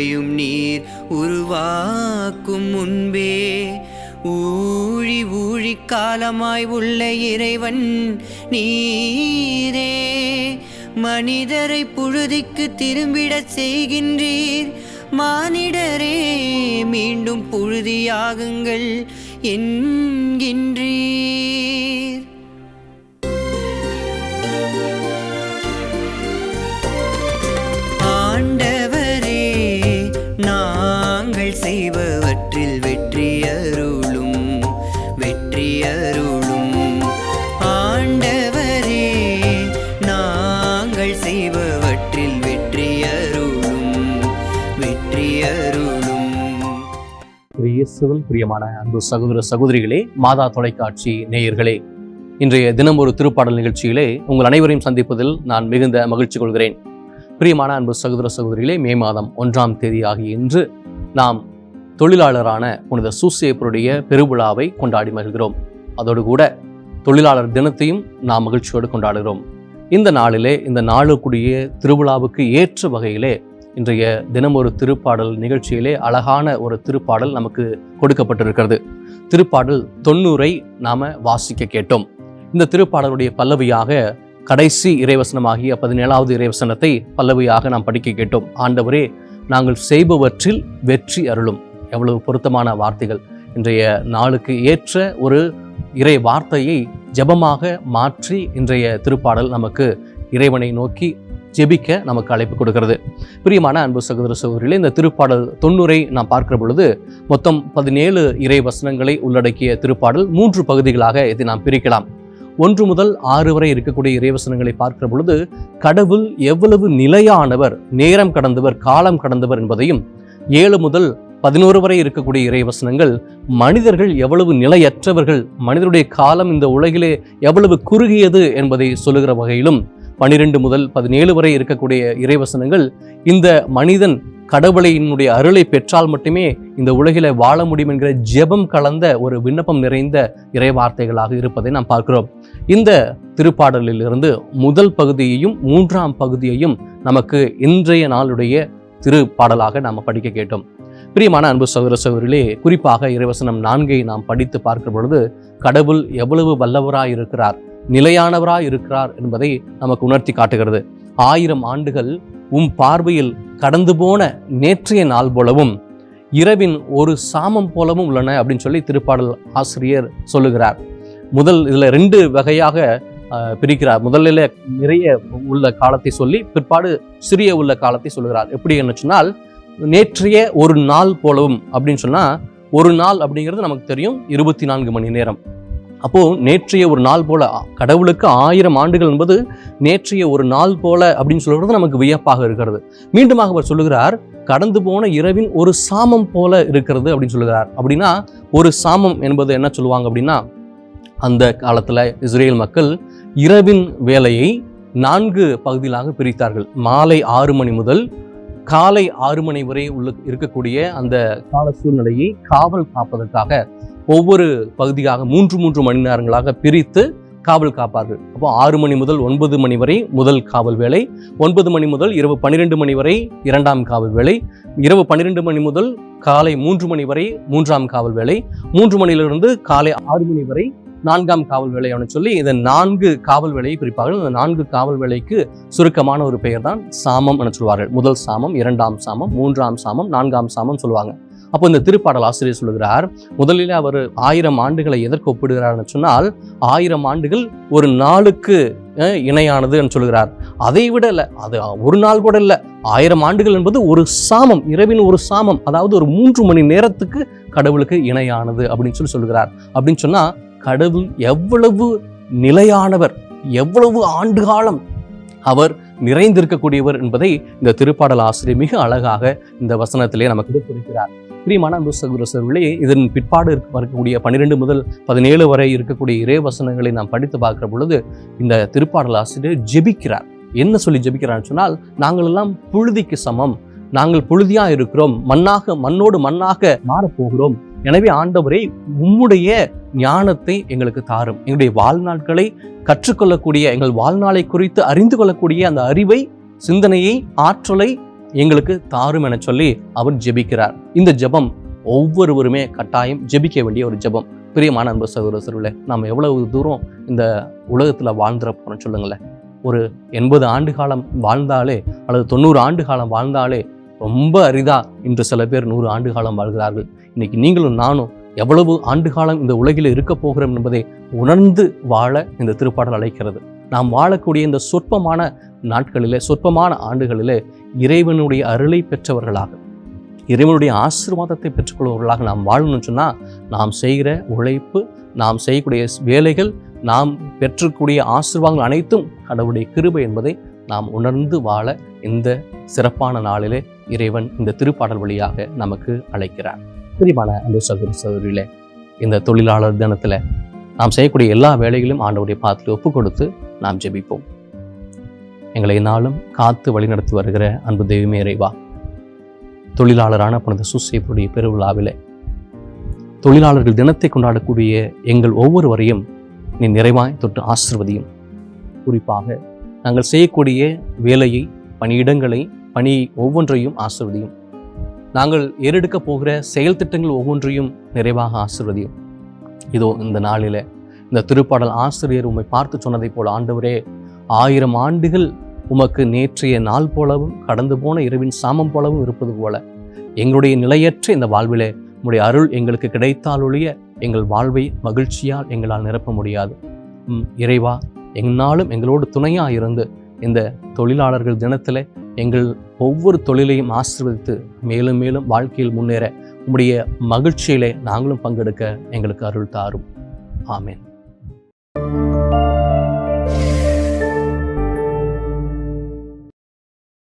உலகையும் நீர் உருவாக்கும் முன்பே ஊழி ஊழி காலமாய் உள்ள இறைவன் நீரே. மனிதரை புழுதிக்கு திரும்பிடச் செய்கின்றீர். மானிடரே மீண்டும் புழுதியாகுங்கள் என்கின்றீர். ஆண்டவரே நாங்கள் செய்பவற்றில் வெற்றியருளும் வெற்றியருளும். ஆண்டவரே நாங்கள் செய்பவற்றில் வெற்றியருளும் வெற்றியருளும். இயேசுவில் பிரியமான அன்பு சகோதர சகோதரிகளே, மாதா தொலைக்காட்சி நேயர்களே, இன்றைய தினம் ஒரு திருப்பாடல் நிகழ்ச்சியிலே உங்கள் அனைவரையும் சந்திப்பதில் நான் மிகுந்த மகிழ்ச்சி கொள்கிறேன். பிரியமான அன்பு சகோதர சகோதரிகளே, மே மாதம் 1ஆம் தேதி ஆகிய இன்று நாம் தொழிலாளரான புனித சூசேப்பருடைய பெருவிழாவை கொண்டாடி மகிழ்கிறோம். அதோடு கூட தொழிலாளர் தினத்தையும் நாம் மகிழ்ச்சியோடு கொண்டாடுகிறோம். இந்த நாளிலே, இந்த நாளுக்குரிய திருவிழாவுக்கு ஏற்ற வகையிலே இன்றைய தினம் ஒரு திருப்பாடல் நிகழ்ச்சியிலே அழகான ஒரு திருப்பாடல் நமக்கு கொடுக்கப்பட்டிருக்கிறது. திருப்பாடல் 90 நாம வாசிக்க கேட்டோம். இந்த திருப்பாடலுடைய பல்லவியாக கடைசி இறைவசனமாகிய 17வது இறைவசனத்தை பல்லவியாக நாம் படிக்க கேட்டோம். ஆண்டவரே நாங்கள் செய்பவற்றில் வெற்றி அருளும். எவ்வளவு பொருத்தமான வார்த்தைகள்! இன்றைய நாளுக்கு ஏற்ற ஒரு இறை வார்த்தையை ஜெபமாக மாற்றி இன்றைய திருப்பாடல் நமக்கு இறைவனை நோக்கி ஜெபிக்க நமக்கு அழைப்பு கொடுக்கிறது. பிரியமான அன்பு சகோதர சகோதரிகளே, இந்த திருப்பாடல் 90 நாம் பார்க்கிற பொழுது மொத்தம் 17 இறை வசனங்களை உள்ளடக்கிய திருப்பாடல் 3 பகுதிகளாக இதை நாம் பிரிக்கலாம். 1 முதல் 6 வரை இருக்கக்கூடிய இறைவசனங்களை பார்க்கிற பொழுது கடவுள் எவ்வளவு நிலையானவர், நேரம் கடந்தவர், காலம் கடந்தவர் என்பதையும், 7 முதல் 11 வரை இருக்கக்கூடிய இறைவசனங்கள் மனிதர்கள் எவ்வளவு நிலையற்றவர்கள், மனிதருடைய காலம் இந்த உலகிலே எவ்வளவு குறுகியது என்பதை சொல்லுகிற வகையிலும், 12 முதல் 17 வரை இருக்கக்கூடிய இறைவசனங்கள் இந்த மனிதன் கடவுளினுடைய அருளை பெற்றால் மட்டுமே இந்த உலகில வாழ முடியும் என்கிற ஜெபம் கலந்த ஒரு விண்ணப்பம் நிறைந்த இறைவார்த்தைகளாக இருப்பதை நாம் பார்க்கிறோம். இந்த திருப்பாடலில் இருந்து முதல் பகுதியையும் 3ஆம் பகுதியையும் நமக்கு இன்றைய நாளுடைய திருப்பாடலாக நாம் படிக்க கேட்டோம். பிரியமான அன்பு சகோதர சகோதரிகளே, குறிப்பாக இறைவசனம் 4 நாம் படித்து பார்க்கிற பொழுது கடவுள் எவ்வளவு வல்லவராய் இருக்கிறார், நிலையானவராய் இருக்கிறார் என்பதை நமக்கு உணர்த்தி காட்டுகிறது. 1000 ஆண்டுகள் உம் பார்வையில் கடந்து போன நேற்றைய நாள் போலவும் இரவின் ஒரு சாமம் போலவும் உள்ளன அப்படின்னு சொல்லி திருப்பாடல் ஆசிரியர் சொல்லுகிறார். இதுல 2 வகையாக பிரிக்கிறார். முதலில் நிறைய உள்ள காலத்தை சொல்லி பிற்பாடு சிறிய உள்ள காலத்தை சொல்லுகிறார். எப்படி என்ன சொன்னால், நேற்றைய ஒரு நாள் போலவும் அப்படின்னு சொன்னா, ஒரு நாள் அப்படிங்கிறது நமக்கு தெரியும் 24 மணி நேரம். அப்போ நேற்றைய ஒரு நாள் போல, கடவுளுக்கு 1000 ஆண்டுகள் என்பது நேற்றைய ஒரு நாள் போல அப்படின்னு சொல்றது நமக்கு வியப்பாக இருக்கிறது. மீண்டுமாக அவர் சொல்லுகிறார், கடந்து போன இரவின் ஒரு சாமம் போல இருக்கிறது அப்படின்னு சொல்லுகிறார். அப்படின்னா ஒரு சாமம் என்பது என்ன சொல்லுவாங்க அப்படின்னா, அந்த காலத்துல இஸ்ரேல் மக்கள் இரவின் வேலையை 4 பகுதிகளாக பிரித்தார்கள். மாலை 6 மணி முதல் காலை 6 மணி வரை இருக்கக்கூடிய அந்த கால சூழ்நிலையை காவல் காப்பதற்காக ஒவ்வொரு பகுதியாக 3 மணி நேரங்களாக பிரித்து காவல் காப்பார்கள். அப்போ 6 மணி முதல் 9 மணி வரை முதல் காவல் வேலை, 9 மணி முதல் இரவு 12 மணி வரை 2ஆம் காவல் வேலை, இரவு 12 மணி முதல் காலை 3 மணி வரை 3ஆம் காவல் வேலை, 3 மணியிலிருந்து காலை 6 மணி வரை 4ஆம் காவல் வேலை அப்படின்னு சொல்லி இந்த 4 காவல் வேலையை பிரிப்பார்கள். இந்த 4 காவல் வேலைக்கு சுருக்கமான ஒரு பெயர் தான் சாமம் என சொல்வார்கள். முதல் சாமம், 2ஆம் சாமம், 3ஆம் சாமம், 4ஆம் சாமம் சொல்லுவாங்க. அப்போ இந்த திருப்பாடல் ஆசிரியர் சொல்லுகிறார், முதலில் அவர் 1000 ஆண்டுகளை எதற்கு ஒப்பிடுகிறார்னு சொன்னால், 1000 ஆண்டுகள் ஒரு நாளுக்கு இணையானது என்று சொல்லுகிறார். அதை விட இல்லை, அது ஒரு நாள் கூட இல்லை, 1000 ஆண்டுகள் என்பது ஒரு சாமம், இரவின் ஒரு சாமம், அதாவது ஒரு 3 மணி நேரத்துக்கு கடவுளுக்கு இணையானது அப்படின்னு சொல்லுகிறார். அப்படின்னு சொன்னா கடவுள் எவ்வளவு நிலையானவர், எவ்வளவு ஆண்டு காலம் அவர் நிறைந்திருக்கக்கூடியவர் என்பதை இந்த திருப்பாடல் ஆசிரியர் மிக அழகாக இந்த வசனத்திலே நமக்கு எடுத்துரைக்கிறார். பிரியமான அன்பு சகோதரர்களே, இதன் பிற்பாடு இருக்கக்கூடிய 12 முதல் 17 வரை இருக்கக்கூடிய இறை வசனங்களை நாம் படித்து பார்க்கிற பொழுது இந்த திருப்பாடல் ஆசிரியர் ஜெபிக்கிறார். என்ன சொல்லி ஜெபிக்கிறார்னு சொன்னால், நாங்கள் எல்லாம் புழுதிக்கு சமம், நாங்கள் புழுதியா இருக்கிறோம், மண்ணோடு மண்ணாக மாறப்போகிறோம். எனவே ஆண்டவரே, உம்முடைய ஞானத்தை எங்களுக்கு தாரும், எங்களுடைய வாழ்நாட்களை கற்றுக்கொள்ளக்கூடிய, எங்கள் வாழ்நாளை குறித்து அறிந்து கொள்ளக்கூடிய அந்த அறிவை, சிந்தனையை, ஆற்றலை எங்களுக்கு தாரும் என சொல்லி அவர் ஜெபிக்கிறார். இந்த ஜெபம் ஒவ்வொருவருமே கட்டாயம் ஜெபிக்க வேண்டிய ஒரு ஜெபம். பிரியமான அன்பு சகோதரர்களே, நாம் எவ்வளவு தூரம் இந்த உலகத்துல வாழ்ந்துட போறோம் சொல்லுங்களேன். ஒரு 80 ஆண்டு காலம் வாழ்ந்தாலே அல்லது 90 ஆண்டு காலம் வாழ்ந்தாலே ரொம்ப அரிதா இன்று சில பேர் 100 ஆண்டு காலம் வாழ்கிறார்கள். இன்னைக்கு நீங்களும் நானும் எவ்வளவு ஆண்டு காலம் இந்த உலகில் இருக்க போகிறோம் என்பதை உணர்ந்து வாழ இந்த திருப்பாடல் அழைக்கிறது. நாம் வாழக்கூடிய இந்த சொற்பமான நாட்களிலே, சொற்பமான ஆண்டுகளிலே இறைவனுடைய அருளை பெற்றவர்களாக, இறைவனுடைய ஆசீர்வாதத்தை பெற்றுக்கொள்வர்களாக நாம் வாழணும்னு சொன்னா, நாம் செய்கிற உழைப்பு, நாம் செய்யக்கூடிய வேலைகள், நாம் பெற்றக்கூடிய ஆசீர்வாதங்கள் அனைத்தும் கடவுளுடைய கிருபை என்பதை நாம் உணர்ந்து வாழ இந்த சிறப்பான நாளிலே இறைவன் இந்த திருப்பாடல் வழியாக நமக்கு அழைக்கிறார். பிரியமான அன்பு சகோதர சகோதரிகளே, இந்த தொழிலாளர் தினத்துல நாம் செய்யக்கூடிய எல்லா வேலைகளையும் ஆண்டவருடைய பாதத்தில் ஒப்பு கொடுத்து நாம் ஜெபிப்போம். எங்களை நாளும் காத்து வழிநடத்தி வருகிற அன்பு தெய்வமே இறைவா, தொழிலாளரான புனித சூசேப்புடைய பெருவிழாவிலே தொழிலாளர்கள் தினத்தை கொண்டாடக்கூடிய எங்கள் ஒவ்வொருவரையும் நீ நிறைவாய் தொட்டு ஆசீர்வதியும். குறிப்பாக நாங்கள் செய்யக்கூடிய வேலையை, பணியிடங்களை, பணி ஒவ்வொன்றையும் ஆசீர்வதியும். நாங்கள் ஏறெடுக்க போகிற செயல் திட்டங்கள் ஒவ்வொன்றையும் நிறைவாக ஆசீர்வதியும். இதோ இந்த நாளில் இந்த திருப்பாடல் ஆசிரியர் உம்மை பார்த்து சொன்னதை போல, ஆண்டவரே, 1000 ஆண்டுகள் உமக்கு நேற்றைய நாள் போலவும் கடந்து போன இரவின் சாமம் போலவும் இருப்பது போல எங்களுடைய நிலையற்ற இந்த வாழ்விலே உம்முடைய அருள் எங்களுக்கு கிடைத்தாலொழிய எங்கள் வாழ்வை மகிழ்ச்சியால் எங்களால் நிரப்ப முடியாது. இறைவா, எங்களாலும் எங்களோடு துணையாக இருந்து இந்த தொழிலாளர்கள் தினத்தில் எங்கள் ஒவ்வொரு தொழிலையும் ஆசீர்வதித்து மேலும் மேலும் வாழ்க்கையில் முன்னேற உம்முடைய மகிழ்ச்சியிலே நாங்களும் பங்கெடுக்க எங்களுக்கு அருள் தாரும். ஆமென்.